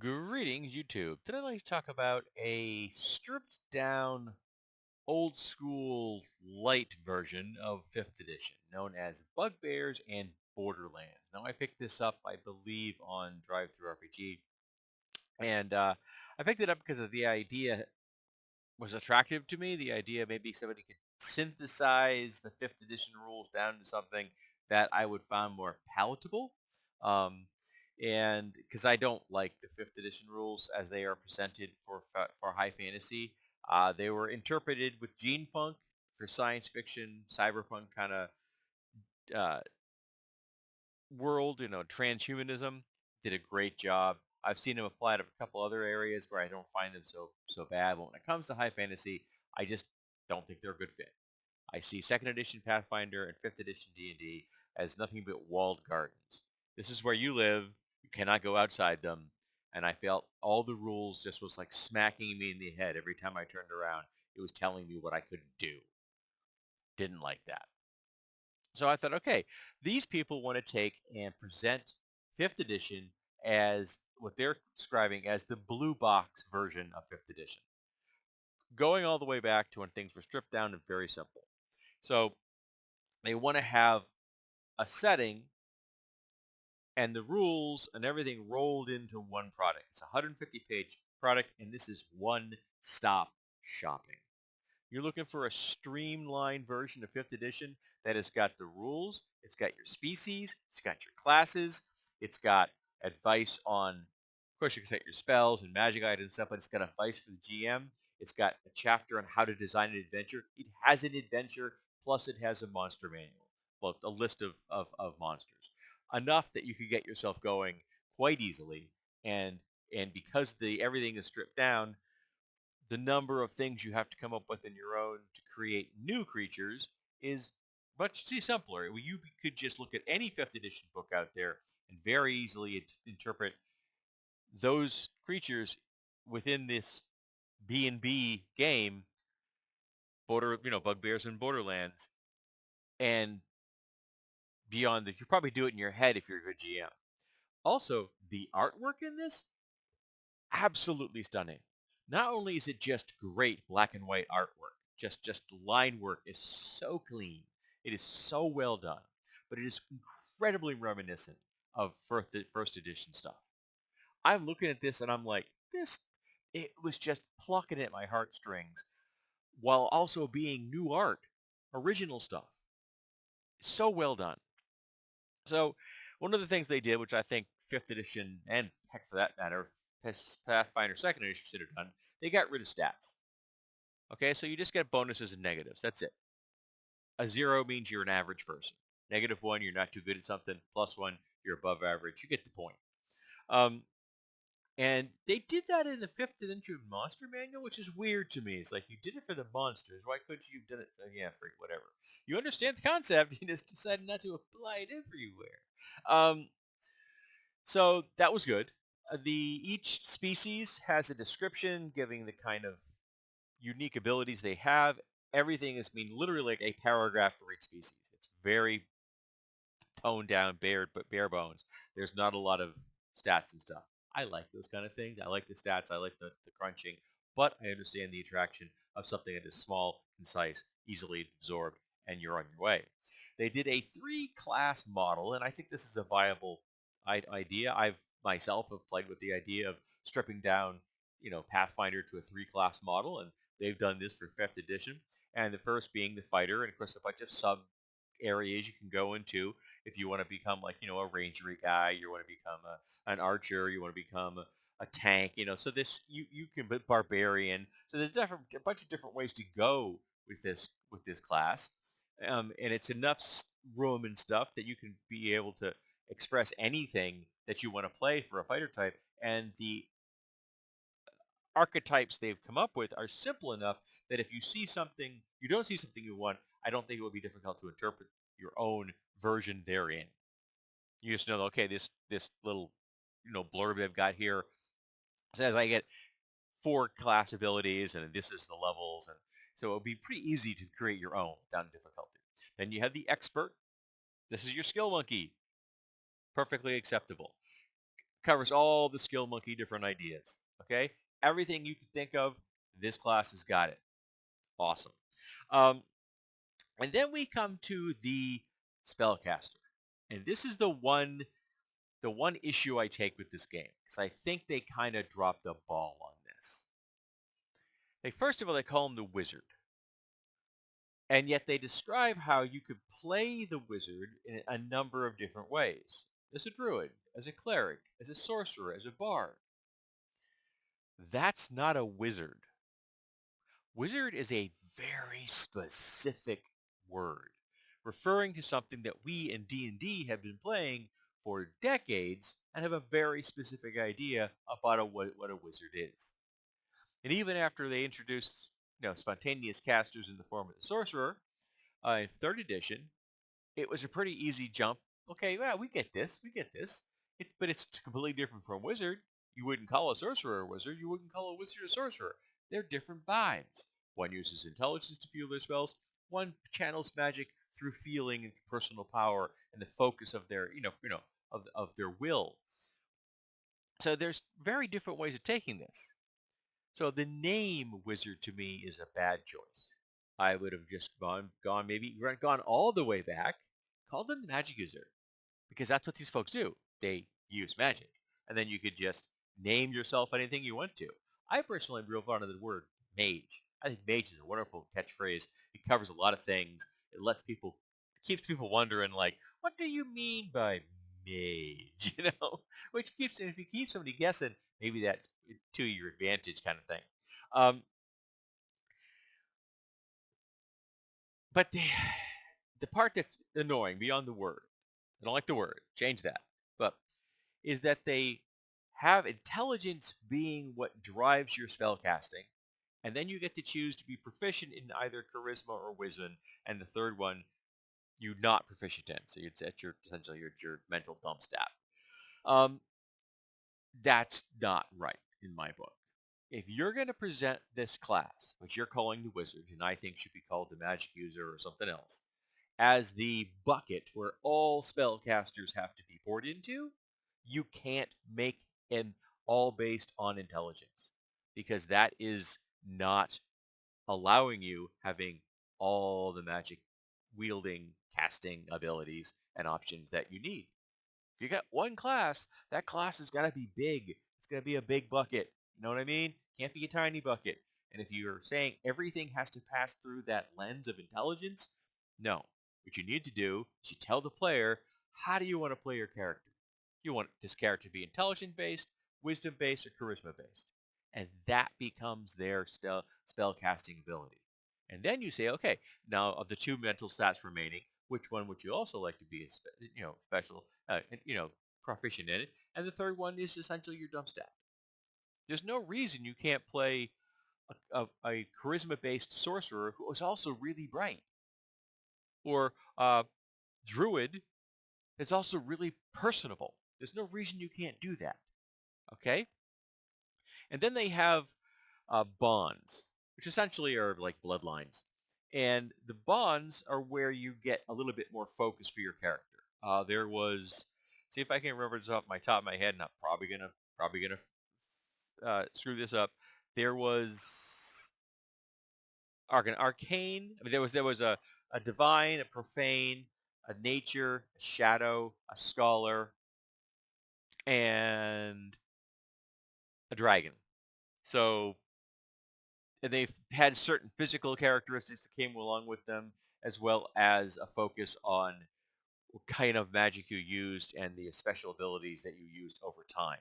Greetings, YouTube. Today I'd like to talk about a stripped down, old school, light version of 5th edition, known as Bugbears and Borderlands. Now, I picked this up, I believe, on Drive Through RPG, and I picked it up because of the idea was attractive to me. The idea maybe somebody could synthesize the 5th edition rules down to something that I would find more palatable. Um, and because I don't like the 5th edition rules as they are presented for high fantasy, they were interpreted with gene funk for science fiction, cyberpunk kind of uh, world, transhumanism. Did a great job. I've seen them applied to a couple other areas where I don't find them so bad. But when it comes to high fantasy, I just don't think they're a good fit. I see second edition Pathfinder and fifth edition D&D as nothing but walled gardens. This is where you live. You cannot go outside them. And I felt all the rules just was like smacking me in the head every time I turned around. It was telling me what I couldn't do. Didn't like that. So I thought, okay, these people want to take and present fifth edition as what they're describing as the blue box version of fifth edition, going all the way back to when things were stripped down and very simple. So they want to have a setting and the rules and everything rolled into one product. It's a 150-page product, and this is one-stop shopping. You're looking for a streamlined version of 5th edition that has got the rules, it's got your species, it's got your classes, it's got advice on, of course, you can set your spells and magic items and stuff, but it's got advice for the GM. It's got a chapter on how to design an adventure. It has an adventure, plus it has a monster manual, well, a list of monsters. Enough that you could get yourself going quite easily. And and because the everything is stripped down, the number of things you have to come up with in your own to create new creatures is much simpler. You could just look at any 5th edition book out there and very easily interpret those creatures within this B&B game, Bugbears and Borderlands, and beyond that. You probably do it in your head if you're a good GM. Also, the artwork in this, absolutely stunning. Not only is it just great black and white artwork, just line work is so clean. It is so well done, but it is incredibly reminiscent of first edition stuff. I'm looking at this and I'm like, it was just plucking at my heartstrings while also being new art, original stuff. So well done. So one of the things they did, which I think 5th edition and heck for that matter, Pathfinder 2nd edition should have done, they got rid of stats. Okay, so you just get bonuses and negatives. That's it. A 0 means you're an average person. -1, you're not too good at something. +1, you're above average. You get the point. Um, and they did that in the 5th edition monster manual, which is weird to me. It's like, you did it for the monsters. Why couldn't you have done it? Yeah, for whatever. You understand the concept. You just decided not to apply it everywhere. Um, So that was good. Each species has a description giving the kind of unique abilities they have. Everything is literally like a paragraph for each species. It's very toned down, bare bones. There's not a lot of stats and stuff. I like those kind of things. I like the stats. I like the crunching, but I understand the attraction of something that is small, concise, easily absorbed, and you're on your way. They did a 3-class model, and I think this is a viable idea. I've myself have played with the idea of stripping down, Pathfinder to a 3-class model, and they've done this for 5th edition. And the first being the fighter, and of course a bunch of sub areas you can go into if you want to become like, a rangery guy, you want to become an archer, you want to become a tank, so you can be barbarian. So there's a bunch of different ways to go with this class. And it's enough room and stuff that you can be able to express anything that you want to play for a fighter type. And the archetypes they've come up with are simple enough that if you don't see something you want, I don't think it would be difficult to interpret your own version therein. You just know, okay, this little, blurb they've got here says I get 4 class abilities, and this is the levels, and so it would be pretty easy to create your own down difficulty. Then you have the expert. This is your skill monkey. Perfectly acceptable. Covers all the skill monkey different ideas. Okay? Everything you can think of, this class has got it. Awesome. Um, and then we come to the spellcaster. And this is the one issue I take with this game, because I think they kind of dropped the ball on this. First of all, they call him the wizard. And yet they describe how you could play the wizard in a number of different ways. As a druid, as a cleric, as a sorcerer, as a bard. That's not a wizard. Wizard is a very specific word, referring to something that we in D&D have been playing for decades and have a very specific idea about what a wizard is. And even after they introduced spontaneous casters in the form of the sorcerer in 3rd edition, it was a pretty easy jump. Okay, well, we get this. We get this. But it's completely different from wizard. You wouldn't call a sorcerer a wizard. You wouldn't call a wizard a sorcerer. They're different vibes. One uses intelligence to fuel their spells. One channels magic through feeling and personal power and the focus of their, of their will. So there's very different ways of taking this. So the name wizard to me is a bad choice. I would have just gone all the way back, called them the magic user, because that's what these folks do. They use magic. And then you could just name yourself anything you want to. I personally am real fond of the word mage. I think mage is a wonderful catchphrase. It covers a lot of things. Keeps people wondering, like, what do you mean by mage? Which if you keep somebody guessing, maybe that's to your advantage kind of thing. But the part that's annoying beyond the word, I don't like the word, change that, but is that they have intelligence being what drives your spell casting, and then you get to choose to be proficient in either charisma or wisdom, and the third one you're not proficient in, so it's at essentially your mental dump stat. That's not right in my book. If you're going to present this class, which you're calling the wizard, and I think should be called the magic user or something else, as the bucket where all spellcasters have to be poured into, you can't make them all based on intelligence, because that is not allowing you having all the magic wielding casting abilities and options that you need. If you got one class, that class has got to be big. It's got to be a big bucket. You know what I mean? Can't be a tiny bucket. And if you're saying everything has to pass through that lens of intelligence, no. What you need to do is you tell the player, how do you want to play your character? You want this character to be intelligence-based, wisdom-based, or charisma-based. And that becomes their spell casting ability. And then you say, okay, now of the two mental stats remaining, which one would you also like to be, special, proficient in it? And the third one is essentially your dump stat. There's no reason you can't play a charisma-based sorcerer who is also really bright, or druid is also really personable. There's no reason you can't do that. Okay? And then they have bonds, which essentially are like bloodlines. And the bonds are where you get a little bit more focus for your character. There was, see if I can remember this off my top of my head, and I'm probably gonna screw this up. There was arcane. I mean, there was a divine, a profane, a nature, a shadow, a scholar, and a dragon. So and they've had certain physical characteristics that came along with them, as well as a focus on what kind of magic you used and the special abilities that you used over time.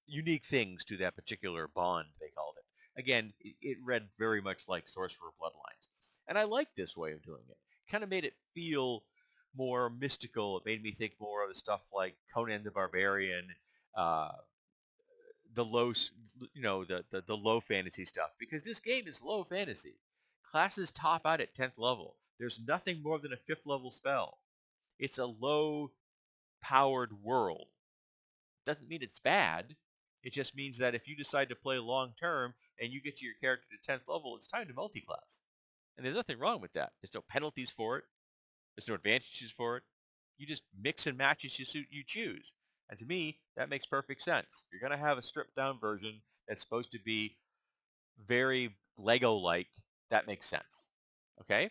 Unique things to that particular bond, they called it. Again, it read very much like Sorcerer Bloodlines. And I liked this way of doing it. Kind of made it feel more mystical. It made me think more of the stuff like Conan the Barbarian, uh, the low, the low fantasy stuff, because this game is low fantasy. Classes top out at 10th level. There's nothing more than a 5th level spell. It's a low powered world. Doesn't mean it's bad. It just means that if you decide to play long term and you get to your character to 10th level, it's time to multi-class. And there's nothing wrong with that. There's no penalties for it. There's no advantages for it. You just mix and match as you choose. And to me, that makes perfect sense. You're going to have a stripped down version that's supposed to be very Lego-like. That makes sense. Okay?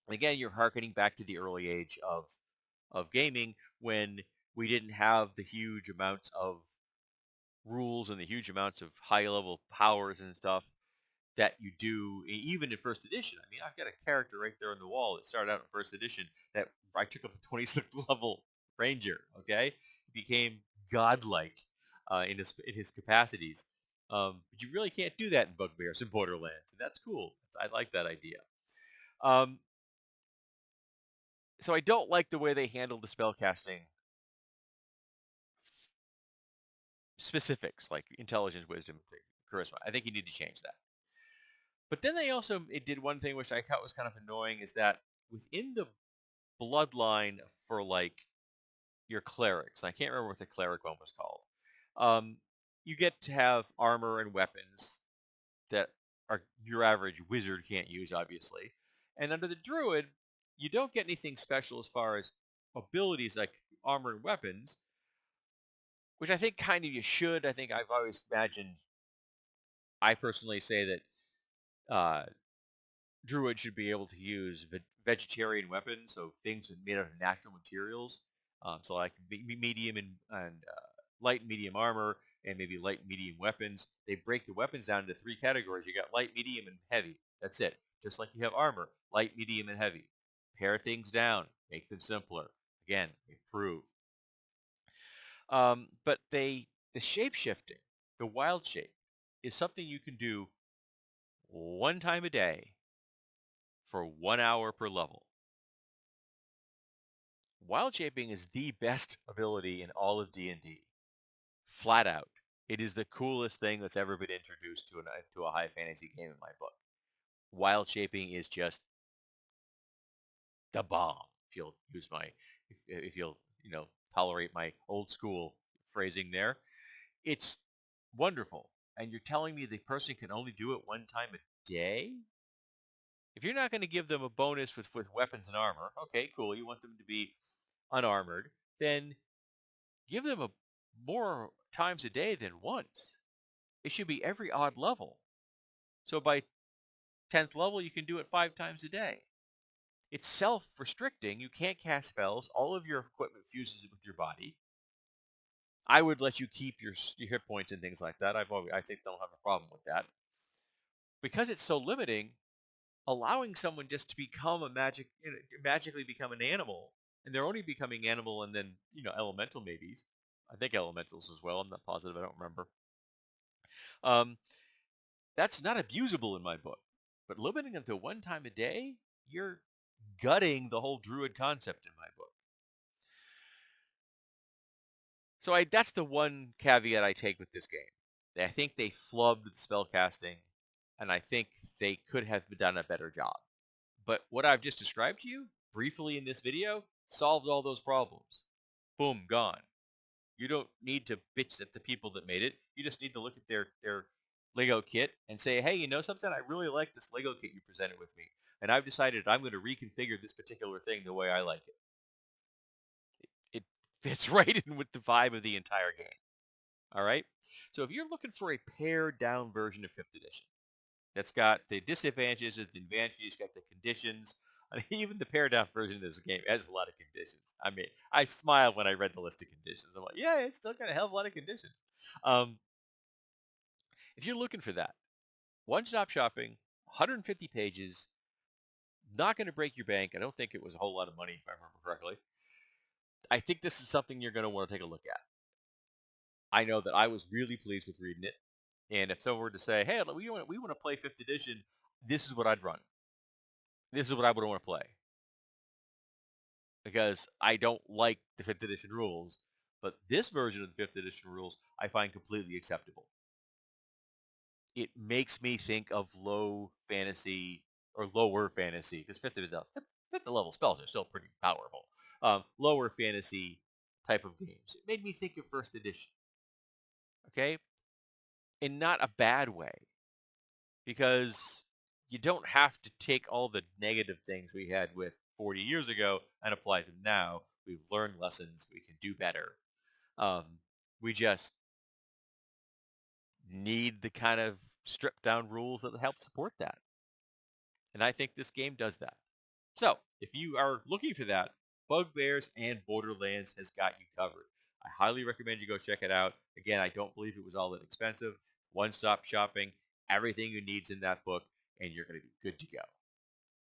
And again, you're harkening back to the early age of gaming when we didn't have the huge amounts of rules and the huge amounts of high level powers and stuff that you do even in first edition. I mean, I've got a character right there on the wall that started out in first edition that I took up to 26th level ranger. Okay, he became godlike in his capacities. But you really can't do that in Bugbears and Borderlands, and that's cool. I like that idea. Um, so I don't like the way they handle the spellcasting specifics like intelligence, wisdom, charisma. I think you need to change that. But then they also it did one thing which I thought was kind of annoying is that within the bloodline for like your clerics, and I can't remember what the cleric one was called, um, you get to have armor and weapons that are your average wizard can't use, obviously. And under the druid, you don't get anything special as far as abilities like armor and weapons, which I think kind of you should. I think I've always imagined, I personally say that uh, druid should be able to use vegetarian weapons, so things made out of natural materials. So like medium and light and medium armor, and maybe light and medium weapons. They break the weapons down into three categories. You got light, medium, and heavy. That's it. Just like you have armor, light, medium, and heavy. Pare things down, make them simpler. Again, improve. But the shape shifting, the wild shape, is something you can do one time a day for 1 hour per level. Wild shaping is the best ability in all of D&D. Flat out. It is the coolest thing that's ever been introduced to a high fantasy game in my book. Wild shaping is just the bomb. If you'll use my, if you'll, tolerate my old school phrasing there. It's wonderful. And you're telling me the person can only do it one time a day? If you're not going to give them a bonus with weapons and armor, okay, cool. You want them to be unarmored, then give them a more times a day than once. It should be every odd level. So by 10th level, you can do it 5 times a day. It's self-restricting. You can't cast spells. All of your equipment fuses with your body. I would let you keep your hit points and things like that. I think they'll have a problem with that. Because it's so limiting, allowing someone just to become magically become an animal, and they're only becoming animal and then, elemental maybe. I think elementals as well. I'm not positive. I don't remember. Um, that's not abusable in my book. But limiting them to one time a day, you're gutting the whole druid concept in my book. So that's the one caveat I take with this game. I think they flubbed the spell casting, and I think they could have done a better job. But what I've just described to you, briefly in this video, solved all those problems. Boom, gone. You don't need to bitch at the people that made it. You just need to look at their Lego kit and say, hey, you know something? I really like this Lego kit you presented with me. And I've decided I'm going to reconfigure this particular thing the way I like it. It fits right in with the vibe of the entire game. All right? So if you're looking for a pared down version of 5th edition, that's got the disadvantages and the advantages, got the conditions. I mean, even the pared down version of this game has a lot of conditions. I mean, I smiled when I read the list of conditions. I'm like, yeah, it's still got a hell of a lot of conditions. Um, if you're looking for that, one-stop shopping, 150 pages, not going to break your bank. I don't think it was a whole lot of money, if I remember correctly. I think this is something you're going to want to take a look at. I know that I was really pleased with reading it. And if someone were to say, hey, we want to play 5th edition, this is what I'd run. This is what I would want to play. Because I don't like the 5th edition rules, but this version of the 5th edition rules I find completely acceptable. It makes me think of low fantasy or lower fantasy, because 5th level spells are still pretty powerful. Lower fantasy type of games. It made me think of 1st edition. Okay? In not a bad way, because you don't have to take all the negative things we had with 40 years ago and apply them now. We've learned lessons. We can do better. Um, we just need the kind of stripped down rules that help support that. And I think this game does that. So if you are looking for that, Bugbears and Borderlands has got you covered. I highly recommend you go check it out. Again, I don't believe it was all that expensive. One-stop shopping, everything you need's in that book, and you're going to be good to go.